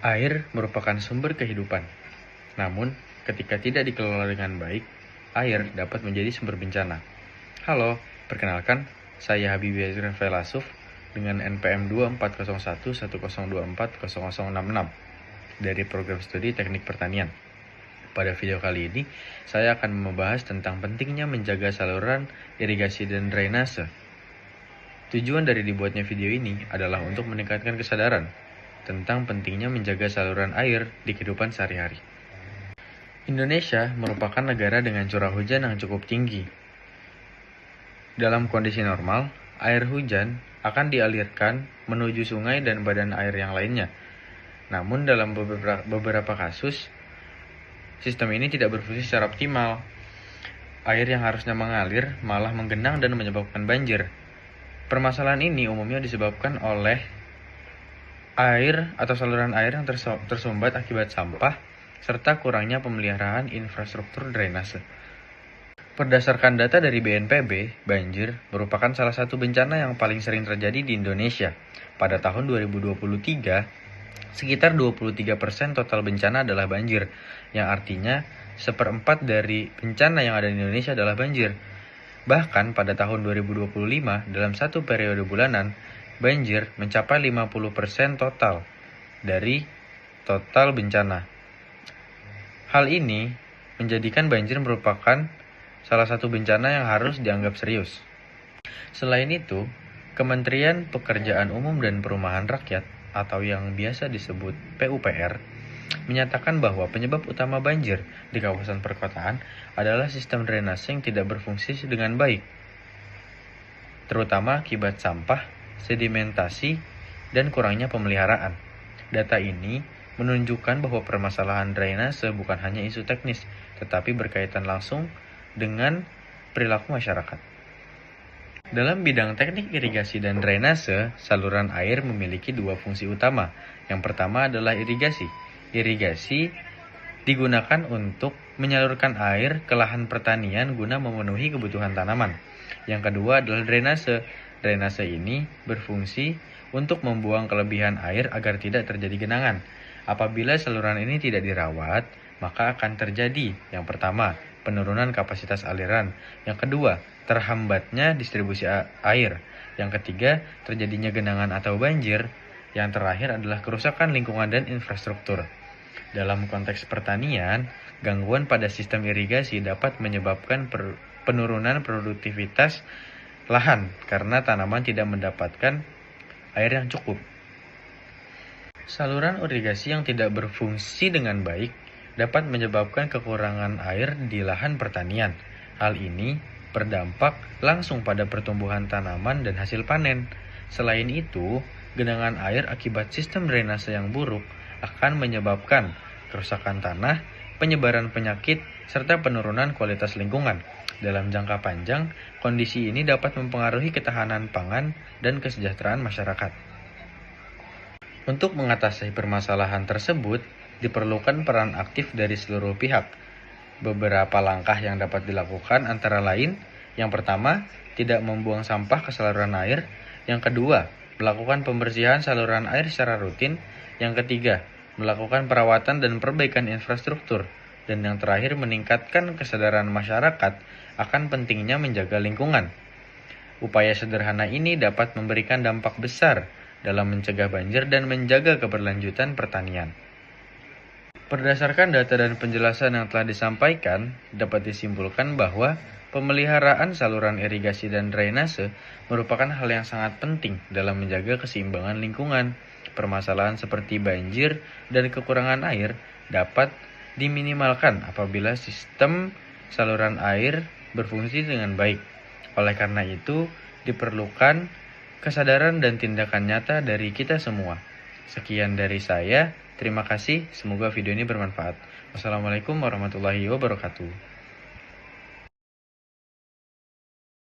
Air merupakan sumber kehidupan. Namun, ketika tidak dikelola dengan baik, air dapat menjadi sumber bencana. Halo, perkenalkan, saya Habibie Azrin Felasuf dengan NPM 240110240066 dari Program Studi Teknik Pertanian. Pada video kali ini, saya akan membahas tentang pentingnya menjaga saluran irigasi dan drainase. Tujuan dari dibuatnya video ini adalah untuk meningkatkan kesadaran tentang pentingnya menjaga saluran air di kehidupan sehari-hari. Indonesia merupakan negara dengan curah hujan yang cukup tinggi. Dalam kondisi normal, air hujan akan dialirkan menuju sungai dan badan air yang lainnya. Namun dalam beberapa kasus, sistem ini tidak berfungsi secara optimal. Air yang harusnya mengalir malah menggenang dan menyebabkan banjir. Permasalahan ini umumnya disebabkan oleh air atau saluran air yang tersumbat akibat sampah, serta kurangnya pemeliharaan infrastruktur drainase. Berdasarkan data dari BNPB, banjir merupakan salah satu bencana yang paling sering terjadi di Indonesia. Pada tahun 2023, sekitar 23% total bencana adalah banjir, yang artinya 1/4 dari bencana yang ada di Indonesia adalah banjir. Bahkan pada tahun 2025, dalam satu periode bulanan, banjir mencapai 50% total dari total bencana. Hal ini menjadikan banjir merupakan salah satu bencana yang harus dianggap serius. Selain itu, Kementerian Pekerjaan Umum dan Perumahan Rakyat atau yang biasa disebut PUPR menyatakan bahwa penyebab utama banjir di kawasan perkotaan adalah sistem drainase yang tidak berfungsi dengan baik, terutama akibat sampah, sedimentasi, dan kurangnya pemeliharaan. Data ini menunjukkan bahwa permasalahan drainase bukan hanya isu teknis, tetapi berkaitan langsung dengan perilaku masyarakat. Dalam bidang teknik irigasi dan drainase, saluran air memiliki dua fungsi utama. Yang pertama adalah irigasi. Irigasi digunakan untuk menyalurkan air ke lahan pertanian guna memenuhi kebutuhan tanaman. Yang kedua adalah drainase. Drainase ini berfungsi untuk membuang kelebihan air agar tidak terjadi genangan. Apabila saluran ini tidak dirawat, maka akan terjadi yang pertama, penurunan kapasitas aliran. Yang kedua, terhambatnya distribusi air. Yang ketiga, terjadinya genangan atau banjir. Yang terakhir adalah kerusakan lingkungan dan infrastruktur. Dalam konteks pertanian, gangguan pada sistem irigasi dapat menyebabkan penurunan produktivitas lahan karena tanaman tidak mendapatkan air yang cukup. Saluran irigasi yang tidak berfungsi dengan baik dapat menyebabkan kekurangan air di lahan pertanian. Hal ini berdampak langsung pada pertumbuhan tanaman dan hasil panen. Selain itu, genangan air akibat sistem drainase yang buruk akan menyebabkan kerusakan tanah, penyebaran penyakit, serta penurunan kualitas lingkungan. Dalam jangka panjang, kondisi ini dapat mempengaruhi ketahanan pangan dan kesejahteraan masyarakat. Untuk mengatasi permasalahan tersebut, diperlukan peran aktif dari seluruh pihak. Beberapa langkah yang dapat dilakukan antara lain, yang pertama, tidak membuang sampah ke saluran air. Yang kedua, melakukan pembersihan saluran air secara rutin. Yang ketiga, melakukan perawatan dan perbaikan infrastruktur. Dan yang terakhir, meningkatkan kesadaran masyarakat akan pentingnya menjaga lingkungan. Upaya sederhana ini dapat memberikan dampak besar dalam mencegah banjir dan menjaga keberlanjutan pertanian. Berdasarkan data dan penjelasan yang telah disampaikan, dapat disimpulkan bahwa pemeliharaan saluran irigasi dan drainase merupakan hal yang sangat penting dalam menjaga keseimbangan lingkungan. Permasalahan seperti banjir dan kekurangan air dapat diminimalkan apabila sistem saluran air berfungsi dengan baik. Oleh karena itu, diperlukan kesadaran dan tindakan nyata dari kita semua. Sekian dari saya. Terima kasih, semoga video ini bermanfaat. Wassalamualaikum warahmatullahi wabarakatuh.